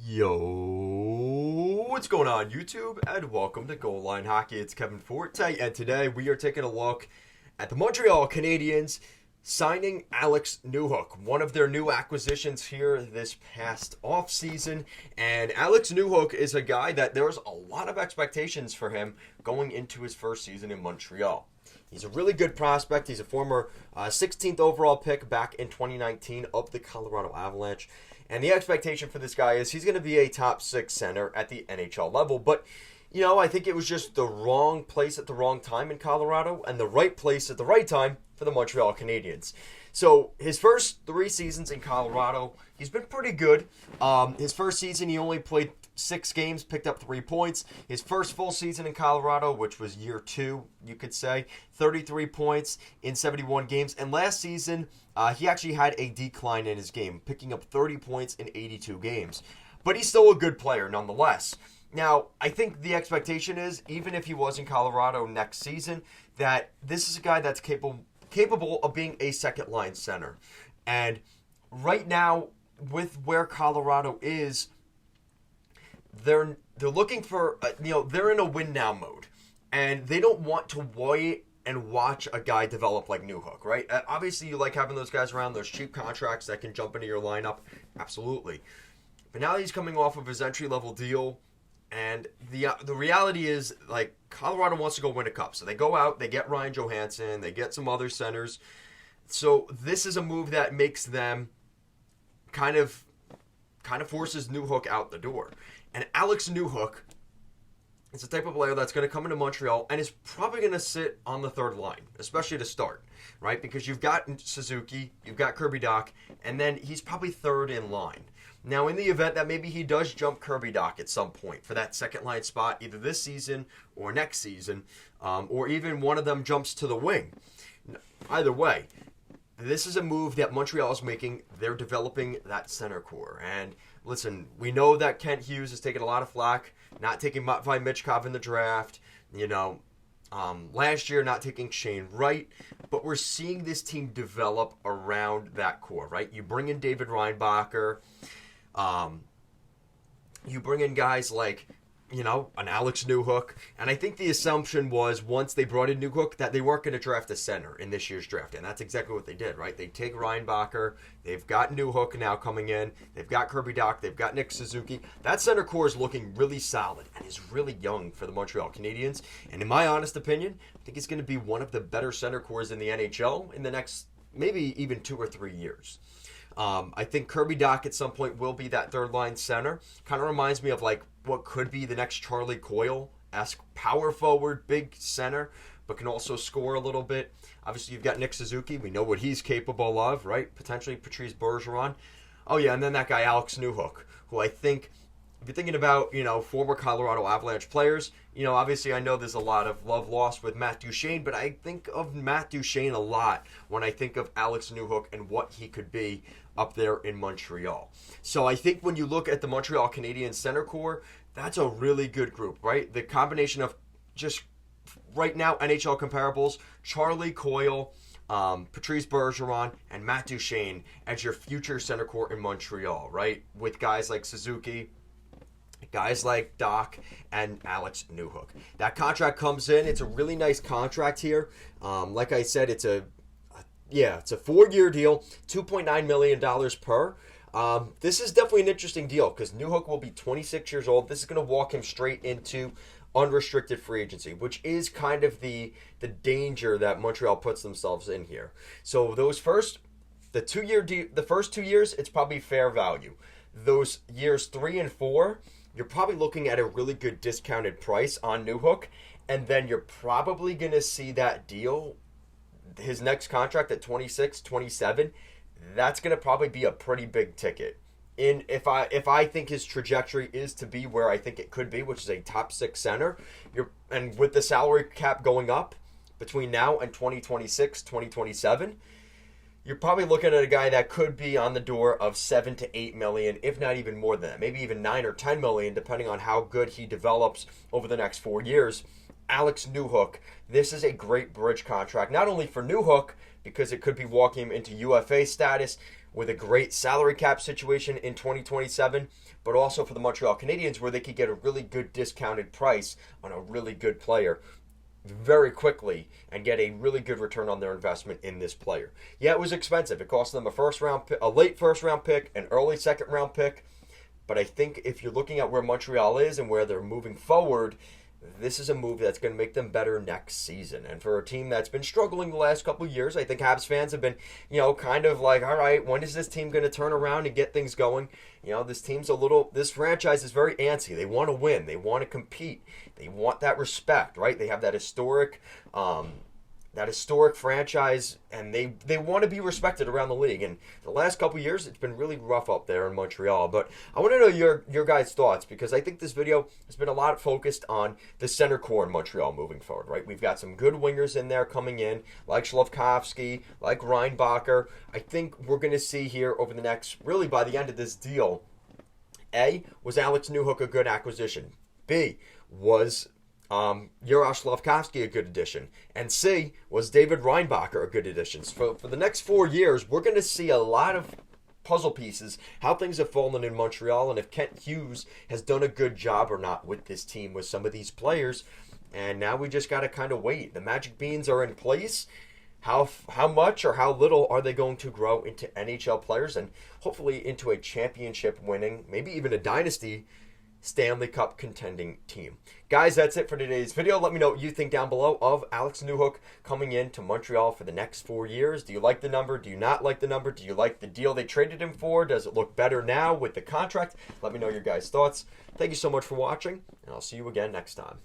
Yo, what's going on YouTube? And welcome to Goal Line Hockey. It's Kevin Forte, and today we are taking a look at the Montreal Canadiens signing Alex Newhook, one of their new acquisitions here this past offseason. And Alex Newhook is a guy that there was a lot of expectations for him going into his first season in Montreal. He's a really good prospect. He's a former 16th overall pick back in 2019 of the Colorado Avalanche. And the expectation for this guy is he's going to be a top six center at the NHL level. But, I think it was just the wrong place at the wrong time in Colorado and the right place at the right time for the Montreal Canadiens. So his first 3 seasons in Colorado, he's been pretty good. His first season, he only played 6 games, picked up 3 points. His first full season in Colorado, which was year 2, you could say, 33 points in 71 games. And last season, he actually had a decline in his game, picking up 30 points in 82 games. But he's still a good player nonetheless. Now, I think the expectation is, even if he was in Colorado next season, that this is a guy that's capable of being a second-line center. And right now, with where Colorado is, they're looking for, they're in a win-now mode. And they don't want to wait and watch a guy develop like Newhook, right? Obviously, you like having those guys around, those cheap contracts that can jump into your lineup. Absolutely. But now that he's coming off of his entry-level deal, and the reality is, like, Colorado wants to go win a cup. So they go out, they get Ryan Johansson, they get some other centers. So this is a move that makes them kind of forces Newhook out the door. And Alex Newhook is the type of player that's going to come into Montreal and is probably going to sit on the third line, especially to start, right? Because you've got Suzuki, you've got Kirby Dach, and then he's probably third in line. Now, in the event that maybe he does jump Kirby Dach at some point for that second line spot, either this season or next season, or even one of them jumps to the wing. Either way, this is a move that Montreal is making. They're developing that center core. And listen, we know that Kent Hughes has taken a lot of flack, not taking Matvei Michkov in the draft, last year not taking Shane Wright, but we're seeing this team develop around that core, right? You bring in David Reinbacher, you bring in guys like, an Alex Newhook. And I think the assumption was once they brought in Newhook that they weren't going to draft a center in this year's draft. And that's exactly what they did, right? They take Reinbacher. They've got Newhook now coming in. They've got Kirby Dach. They've got Nick Suzuki. That center core is looking really solid and is really young for the Montreal Canadiens. And in my honest opinion, I think it's going to be one of the better center cores in the NHL in the next maybe even 2 or 3 years. I think Kirby Dach at some point will be that third line center. Kind of reminds me of like what could be the next Charlie Coyle-esque power forward, big center, but can also score a little bit. Obviously, you've got Nick Suzuki. We know what he's capable of, right? Potentially Patrice Bergeron. Oh, yeah, and then that guy Alex Newhook, who I think, if you're thinking about, former Colorado Avalanche players, obviously I know there's a lot of love lost with Matt Duchene, but I think of Matt Duchene a lot when I think of Alex Newhook and what he could be up there in Montreal. So I think when you look at the Montreal Canadiens center core, that's a really good group, right? The combination of just right now NHL comparables, Charlie Coyle, Patrice Bergeron, and Matt Duchene as your future center core in Montreal, right? With guys like Suzuki, guys like Dach, and Alex Newhook. That contract comes in. It's a really nice contract here. Like I said, it's a 4-year deal, $2.9 million per. This is definitely an interesting deal because Newhook will be 26 years old. This is going to walk him straight into unrestricted free agency, which is kind of the danger that Montreal puts themselves in here. So the first 2 years, it's probably fair value. Those years 3 and 4, you're probably looking at a really good discounted price on Newhook, and then you're probably going to see that deal, his next contract at 26, 27, that's going to probably be a pretty big ticket. If I think his trajectory is to be where I think it could be, which is a top 6 center, and with the salary cap going up between now and 2026, 2027, you're probably looking at a guy that could be on the door of 7 to 8 million, if not even more than that, maybe even 9 or 10 million, depending on how good he develops over the next 4 years. Alex Newhook, this is a great bridge contract, not only for Newhook, because it could be walking him into UFA status, with a great salary cap situation in 2027, but also for the Montreal Canadiens where they could get a really good discounted price on a really good player very quickly and get a really good return on their investment in this player. Yeah, it was expensive. It cost them a late first round pick, an early second round pick. But I think if you're looking at where Montreal is and where they're moving forward, this is a move that's going to make them better next season. And for a team that's been struggling the last couple of years, I think Habs fans have been, kind of like, all right, when is this team going to turn around and get things going? This franchise is very antsy. They want to win. They want to compete. They want that respect, right? They have that historic franchise, and they want to be respected around the league. And the last couple of years, it's been really rough up there in Montreal. But I want to know your guys' thoughts, because I think this video has been a lot focused on the center core in Montreal moving forward, right? We've got some good wingers in there coming in, like Slavkovsky, like Reinbacher. I think we're going to see here over the next, really by the end of this deal, A, was Alex Newhook a good acquisition? B, was Yaroslav Slavkovsky a good addition? And C, was David Reinbacher a good addition? For the next 4 years, we're going to see a lot of puzzle pieces, how things have fallen in Montreal, and if Kent Hughes has done a good job or not with this team, with some of these players. And now we just got to kind of wait. The Magic Beans are in place. How much or how little are they going to grow into NHL players and hopefully into a championship winning, maybe even a dynasty Stanley Cup contending team? Guys, that's it for today's video. Let me know what you think down below of Alex Newhook coming in to Montreal for the next 4 years. Do you like the number? Do you not like the number? Do you like the deal they traded him for? Does it look better now with the contract? Let me know your guys' thoughts. Thank you so much for watching, and I'll see you again next time.